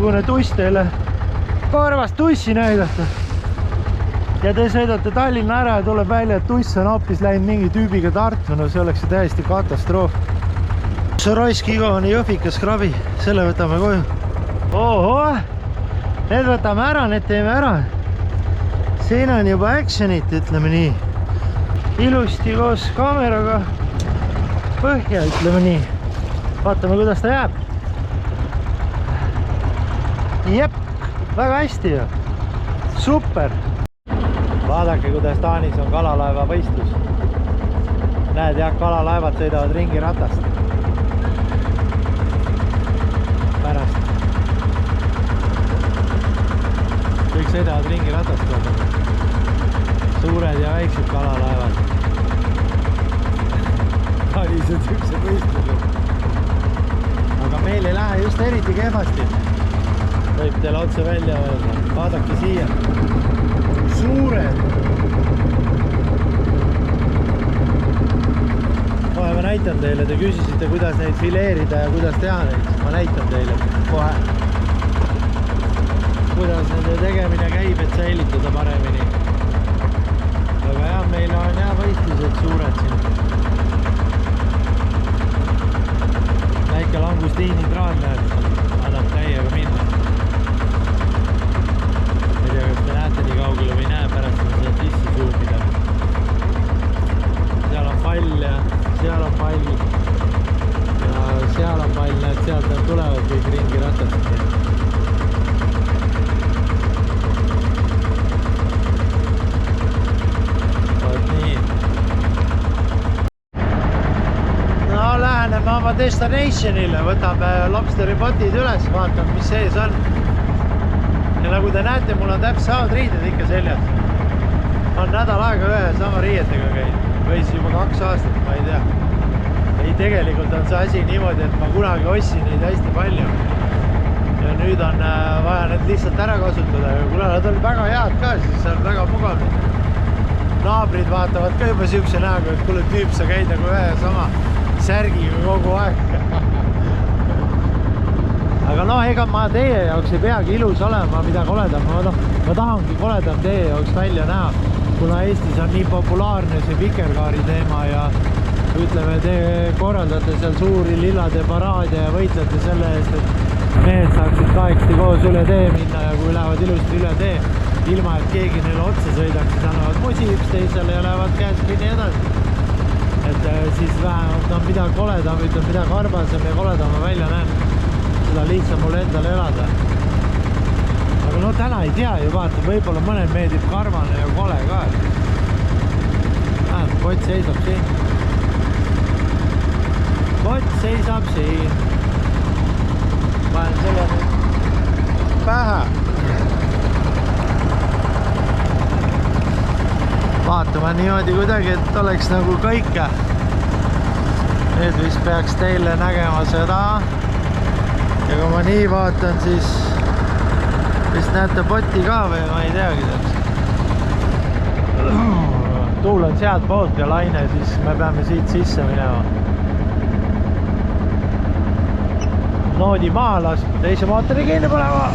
tuss teile karvast tussi näidata ja te sõidate Tallinna ära ja tuleb välja, et tuss on hoopis läinud mingi tüübiga Tartu, no see oleks täiesti katastroof. Raiski igavene jõhvikas krabi, selle võtame koju. Oho, need võtame ära, need teeme ära. Siin on juba actionit, ütleme nii. Ilusti koos kaameraga põhja, ütleme nii. Vaatame, kuidas ta jääb. Jep, väga hästi ju. Super. Vaadake, kuidas Taanis on kalalaeva võistlus. Näed, jah, kalalaevad sõidavad ringi ratast. Pärast. Kõik sõidavad ringi ratast. Suured ja väiksed kalalaevad. Taanis on siukse võistlused. Aga meil ei lähe just eriti kehvasti. Võib teile otse välja öelda. Vaadake siia. Suured. Kohe ma näitan teile. Te küsisite, kuidas neid fileerida ja kuidas teha neid. Ma näitan teile kohe. Kuidas nende tegemine käib, et säilitada paremini. Aga jah, meil on jah võistlused suured siin. Väike langustiini traal näeb. Annab täiega minna. Ei tea, kas te näete nii kaugele või näe pärast seda sisse suumida. Seal on pall ja seal on pall. Ja seal on pall, näed, sealt nad tulevad kõik ringi ratast. Vaat nii. No läheneme oma destinationile, võtame lobsteri potid üles, vaatame, mis sees on. Ja nagu te näete, mul on täpselt samad riided ikka seljas. On nädal aega ühe sama riietega käinud. Või siis juba 2 aastat, ma ei tea. Ei, tegelikult on see asi niimoodi, et ma kunagi ostsin neid hästi palju. Ja nüüd on vaja need lihtsalt ära kasutada. Ja kuna nad on väga head ka, siis see on väga mugav. Naabrid vaatavad ka juba siukse näoga, et kuule tüüp, sa käid nagu ühe sama särgiga kogu aeg. Aga noh, ega ma teie jaoks ei peagi ilus olema, mida koledam. Ma tahangi koledam teie jaoks välja näha, kuna Eestis on nii populaarne see vikerkaari teema ja ütleme, te korraldate seal suuri lillade paraade ja võitlete selle eest, et mehed saaksid kahekesti koos üle tee minna ja kui lähevad ilusti üle tee, ilma et keegi neile otsa sõidaks, siis annavad musi üksteisele ja lähevad käest kinni edasi. Et siis vähemalt on mida koledam, ütleme, mida karbasem ja koledam ma välja näen. Seda lihtsam mul endal elada. Aga no täna ei tea ju, vaata, võib-olla mõned meeldib karvane ja kole ka. Kott seisab siin. Kott seisab siin. Panen selle nüüd pähe. Vaatame niimoodi kuidagi, et oleks nagu kõike. Nüüd vist peaks teile nägema seda. Ja kui ma nii vaatan, siis vist näete poti ka või ma ei teagi täpselt. Tuul on sealt poolt ja laine, siis me peame siit sisse minema. Noodi maha laskma, teise mootori kinni panema.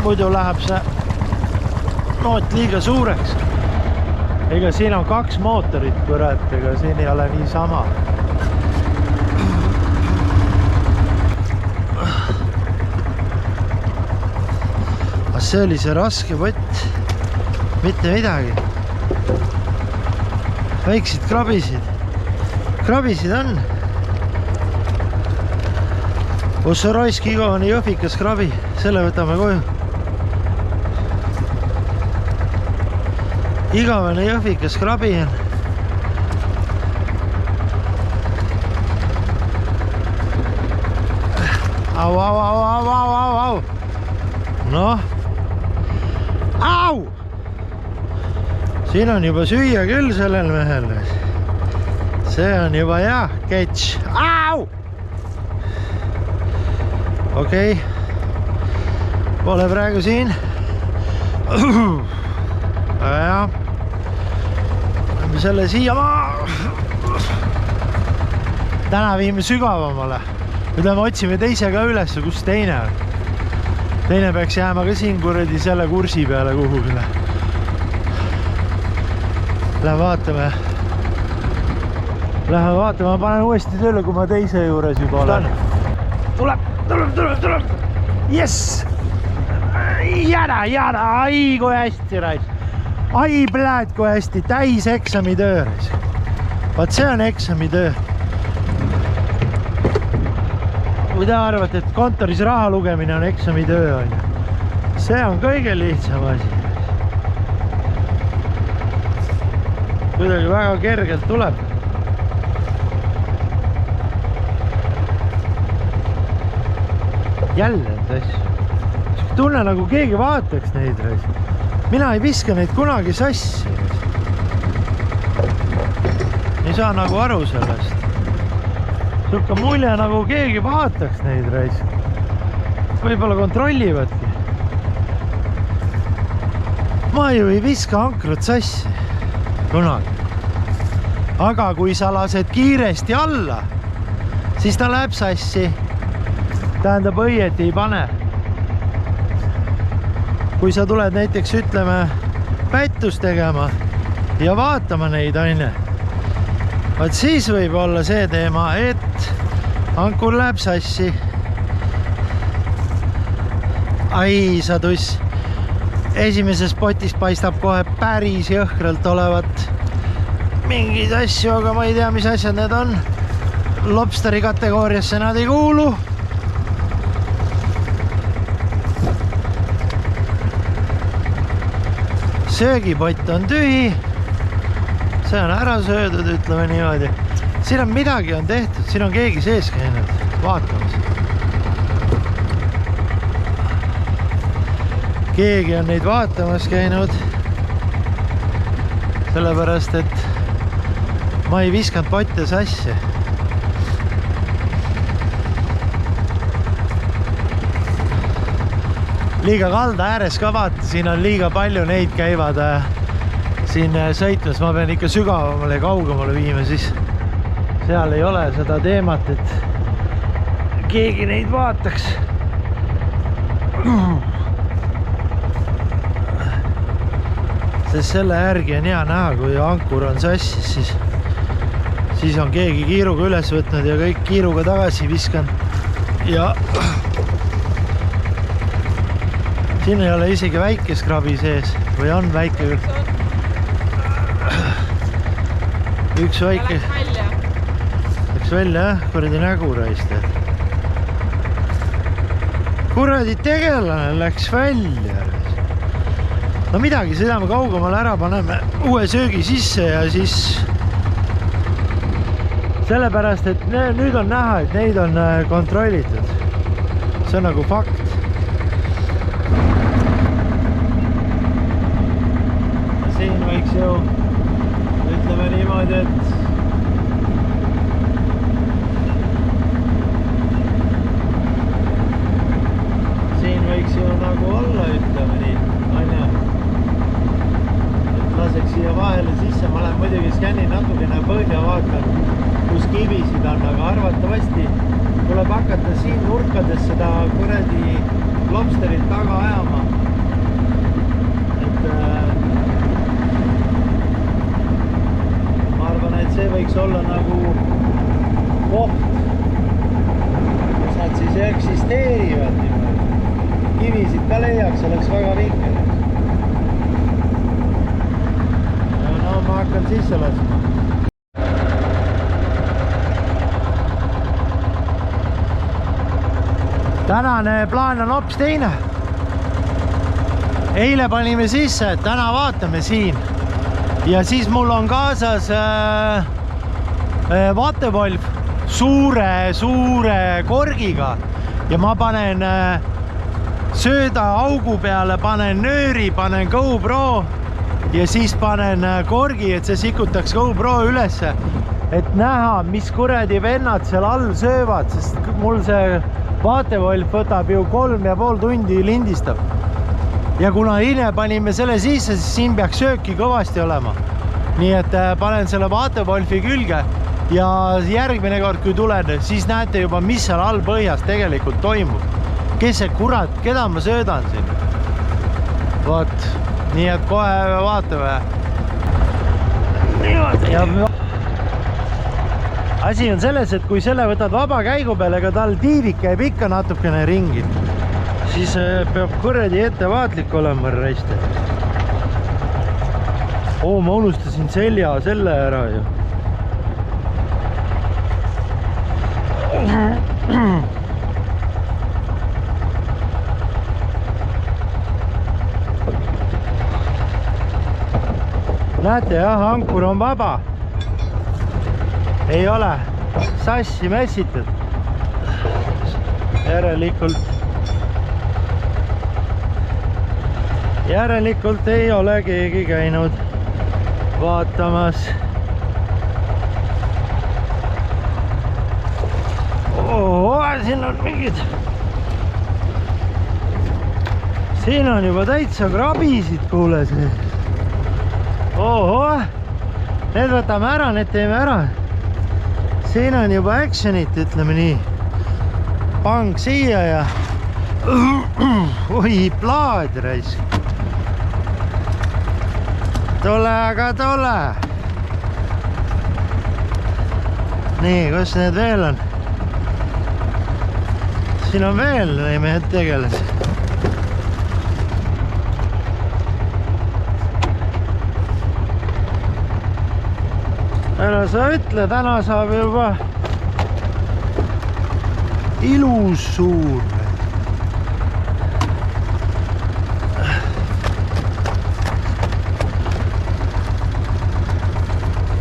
Muidu läheb see noot liiga suureks. Ega siin on 2 mootorit, kurat, ega siin ei ole nii sama. Aga see oli see raske pott. Mitte midagi. Väiksid krabisid. Krabisid on. Ossa Raiski igavene jõhvikas krabi. Selle võtame koju. Igavene jõhvikas krabi on. Au. Noh. Au! Siin on juba süüa küll sellel mehel. See on juba jah, catch. Au! Okei. Pole praegu siin. Aga jah. Lähme selle siia maa. täna viime sügavamale. Ütleme, otsime teise ka üles, kus teine on. Teine peaks jääma ka siin kuradi selle kursi peale kuhugile. Lähen vaatame. Ma panen uuesti tööle, kui ma teise juures juba olen. Tuleb. Yes! Jada, ai kui hästi rais. Ai pläät kui hästi, täis eksamitöö rais. Vaat see on eksamitöö. Kui te arvate, et kontoris raha lugemine on eksamitöö on. See on kõige lihtsam asi. Kuidagi väga kergelt tuleb. Jälle on see asju. Tunne nagu keegi vaataks neid. Mina ei viska neid kunagi sassi. Ei saa nagu aru sellest. Sulka mulje nagu keegi vaataks neid reis. Võib-olla kontrollivadki. Ma ju ei viska ankrut sassi. Kunagi. Aga kui sa lased kiiresti alla, siis ta läheb sassi. Tähendab, õieti ei pane. Kui sa tuled näiteks, ütleme, pättust tegema ja vaatama neid aine, vaat siis võib olla see teema, et ankur läheb sassi. Ai, sa tuss. Esimeses potis paistab kohe päris jõhkralt olevat mingeid asju, aga ma ei tea, mis asjad need on. Lobsteri kategooriasse nad ei kuulu. Söögipott on tühi. See on ära söödud, ütleme niimoodi. Siin on midagi on tehtud, siin on keegi sees käinud vaatamas. Keegi on neid vaatamas käinud. Sellepärast, et ma ei viskanud potte sassi. Liiga kalda ääres ka vaata, siin on liiga palju neid käivad siin sõitmas. Ma pean ikka sügavamale ja kaugemale viima, siis seal ei ole seda teemat, et keegi neid vaataks. Sest selle järgi on hea näha, kui ankur on sassis, siis on keegi kiiruga üles võtnud ja kõik kiiruga tagasi viskan. Ja siin ei ole isegi väike skrabi sees või on väike? Üks väike. Läks välja, jah? Kuradi nägu raiste. Kuradi tegelane läks välja. No midagi, sõidame kaugemale ära, paneme uue söögi sisse ja siis sellepärast, et nüüd on näha, et neid on kontrollitud. See on nagu fakt. Siin võiks ju, ütleme niimoodi, et siin võiks ju nagu olla, ütleme nii, on ju. Laseks siia vahele sisse, ma lähen muidugi skännin natukene põhja, vaatan, kus kivisid on, aga arvatavasti tuleb hakata siin nurkades seda kuradi lobsterit taga ajama. Et ma arvan, et see võiks olla nagu koht, kus nad siis eksisteerivad. Kivisid ka leiaks, oleks väga vinkel. Ma hakkan sisse laskma. Tänane plaan on hoopis teine. Eile panime sisse, et täna vaatame siin. Ja siis mul on kaasas vaatevolf suure korgiga. Ja ma panen sööda augu peale, panen nööri, panen GoPro. Ja siis panen korgi, et see sikutaks GoPro ülesse, et näha, mis kuradi vennad seal all söövad, sest mul see vaatevolf võtab ju 3,5 tundi lindistab. Ja kuna eile panime selle sisse, siis siin peaks sööki kõvasti olema. Nii et panen selle vaatevolfi külge ja järgmine kord, kui tulen, siis näete juba, mis seal all põhjas tegelikult toimub. Kes see kurat, keda ma söödan siin? Vot, nii et kohe vaatame. Ja asi on selles, et kui selle võtad vaba käigu peale, ega tal tiivik käib ikka natukene ringi, siis peab kuradi ettevaatlik olema reiste. Ma unustasin selle ära ju. Näete jah, ankur on vaba. Ei ole sassi messitud. Järelikult ei ole keegi käinud vaatamas. Siin on mingid. Siin on juba täitsa krabisid, kuule see. Need võtame ära, need teeme ära. Siin on juba actionit, ütleme nii. Pang siia ja oi, plaad raisk. Tule, aga tule. Nii, kus need veel on? Siin on veel mehed tegeles. Ära sa ütle, täna saab juba ilus suur.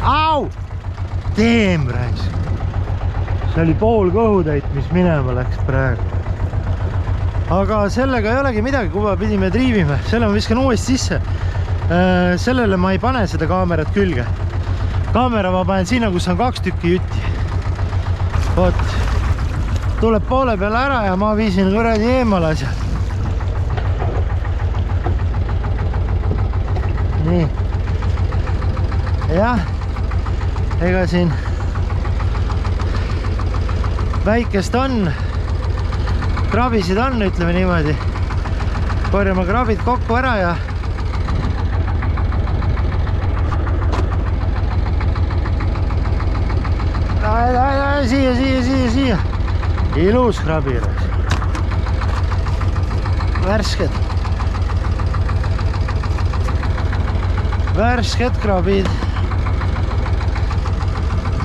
Au! Teem raisk. See oli pool kõhutäit, mis minema läks praegu. Aga sellega ei olegi midagi, kui me pidime triivime. Selle ma viskan uuesti sisse. Sellele ma ei pane seda kaamerat külge. Kaamera ma panen sinna, kus on 2 tükki jutti. Vot. Tuleb poole peale ära ja ma viisin kuradi eemale asja. Nii. Jah. Ega siin väikest on, krabisid on, ütleme niimoodi. Korjame krabid kokku ära ja siia. Ilus krabi. Värsked krabid.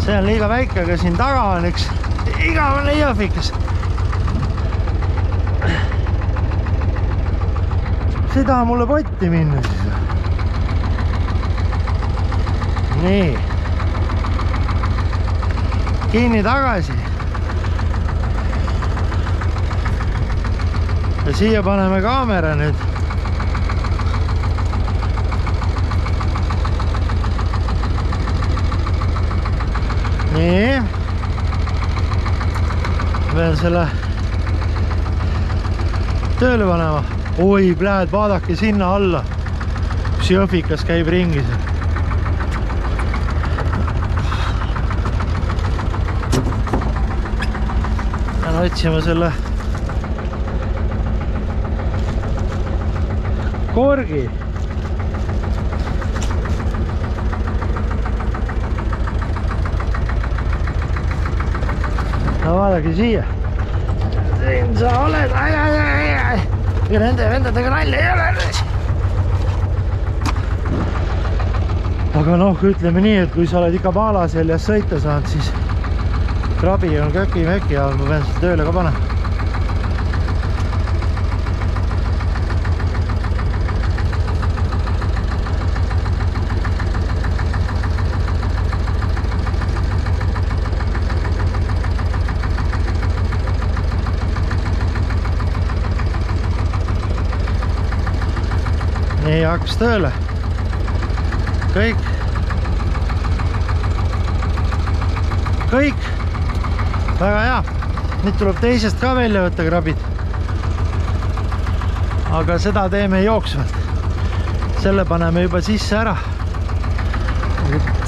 See on liiga väike, aga siin taga on üks igavene jõhvikas. See ei taha mulle potti minna siis. Nii. Kinni tagasi. Ja siia paneme kaamera nüüd. Nii. Veel selle tööle panema. Oi, pläed, vaadake sinna alla. Kus jõhvikas käib ringis. Ja otsime selle korgi. No vaadake siia. Siin sa oled. Ja nende vendadega nalja ei ole. Aga noh, ütleme nii, et kui sa oled ikka paala seljas sõita saanud, siis krabi on köki-möki ja ma pean seda tööle ka panema. Nii hakkas tööle. Kõik. Väga hea. Nüüd tuleb teisest ka välja võtta krabid. Aga seda teeme jooksvalt. Selle paneme juba sisse ära.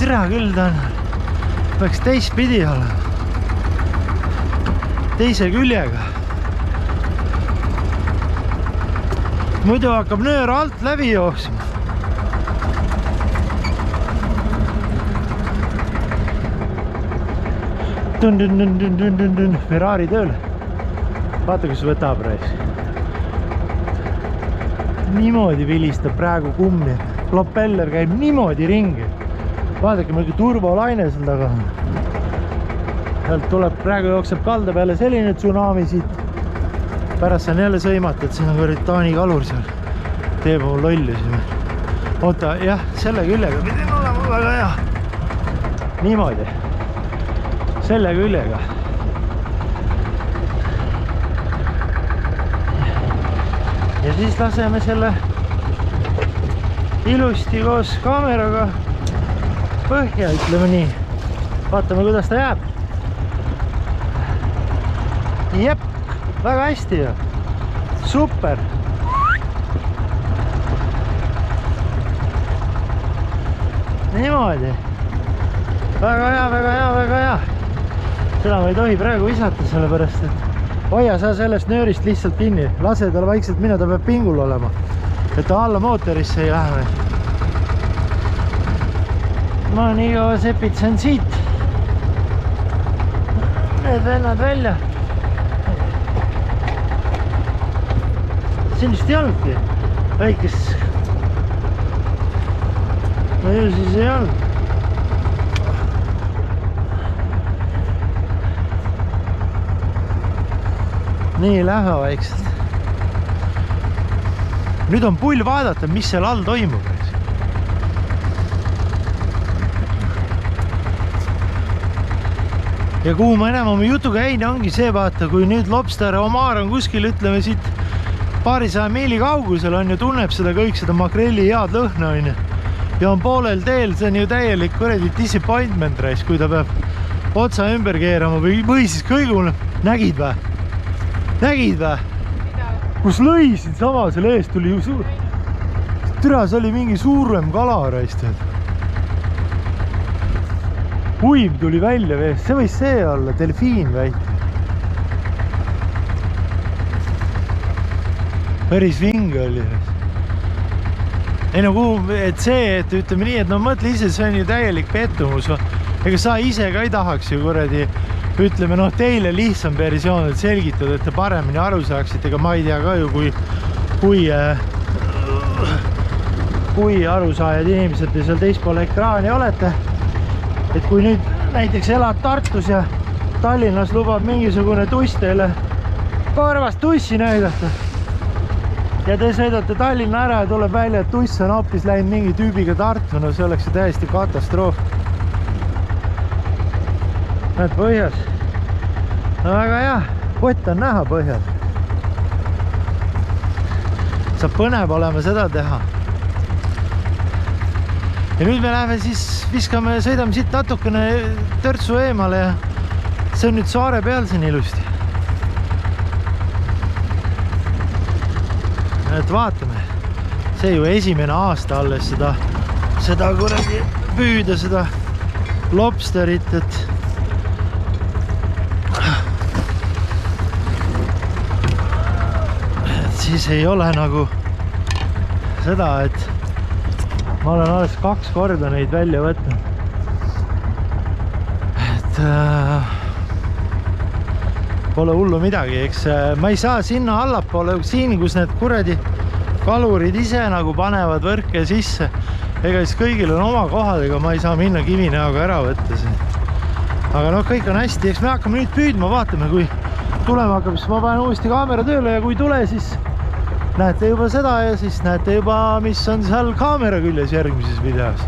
Tere küll ta on. peaks teistpidi olema, teise küljega. Muidu hakkab nöör alt läbi jooksma. Ferrari tööl. Vaata, kus võtab reis. Niimoodi vilistab praegu kummi. Propeller käib niimoodi ringi. Vaadake, mingi turbolaine seal taga. Sealt tuleb, praegu jookseb kalda peale selline tsunami siit. Pärast saan jälle sõimata, et siin on Taani kalur seal. Teeb mu lolli siin. Oota, jah, selle küljega pidin olema väga hea. Niimoodi. Selle küljega. Ja siis laseme selle ilusti koos kaameraga põhja, ütleme nii. Vaatame, kuidas ta jääb. Jep, väga hästi ju. Super. Niimoodi. Väga hea, väga hea, väga hea. Seda ma ei tohi praegu visata, sellepärast, et hoia sa sellest nöörist lihtsalt kinni. Lase tal vaikselt minna, ta peab pingul olema. Et ta alla mootorisse ei lähe. Ma nii kaua sepitsen siit. Need vennad välja. Siin vist ei olnudki väikest. No ju siis ei olnud. Nii, lähe vaikselt. Nüüd on pull vaadata, mis seal all toimub. Ja kuhu ma enam oma jutuga jäin, ongi see, vaata, kui nüüd Lobster Omar on kuskil, ütleme siit paarisaja miili kaugusel on ju, tunneb seda kõik, seda makrelli head lõhna on ju. Ja on poolel teel, see on ju täielik kuradi disappointment reis, kui ta peab otsa ümber keerama või siis kõigul, nägid või? Nägid või? Kus lõi siin sama selle eest tuli ju suur. Türa, see oli mingi suurem kala raistud. Uim tuli välja veest, see võis see olla, delfiin väike. Päris vinge oli. Ei no kuhu, et see, et ütleme nii, et no mõtle ise, see on ju täielik pettumus. Ega sa ise ka ei tahaks ju kuradi, ütleme noh, teile lihtsam versioon, et selgitada, et te paremini aru saaksite, ega ma ei tea ka ju, kui arusaajad inimesed te seal teispool ekraani olete. Et kui nüüd näiteks elad Tartus ja Tallinnas lubab mingisugune tuss teile karvast tussi näidata ja te sõidate Tallinna ära ja tuleb välja, et tuss on hoopis läinud mingi tüübiga Tartu, no see oleks täiesti katastroof. Näed põhjas. No väga hea, kott on näha põhjas. Saab põnev olema seda teha. Ja nüüd me läheme siis, viskame, sõidame siit natukene törtsu eemale ja see on nüüd saare peal siin ilusti. Et vaatame, see ju esimene aasta alles seda kuradi püüda, seda lobsterit, et siis ei ole nagu seda, et ma olen alles 2 korda neid välja võtnud. Et pole hullu midagi, eks ma ei saa sinna allapoole, siin, kus need kuradi kalurid ise nagu panevad võrke sisse. Ega siis kõigil on oma kohad, ega ma ei saa minna kivinäoga ära võtta siin. Aga noh, kõik on hästi, eks me hakkame nüüd püüdma, vaatame, kui tulema hakkab, siis ma panen uuesti kaamera tööle ja kui tule, siis näete juba seda ja siis näete juba, mis on seal kaamera küljes järgmises videos.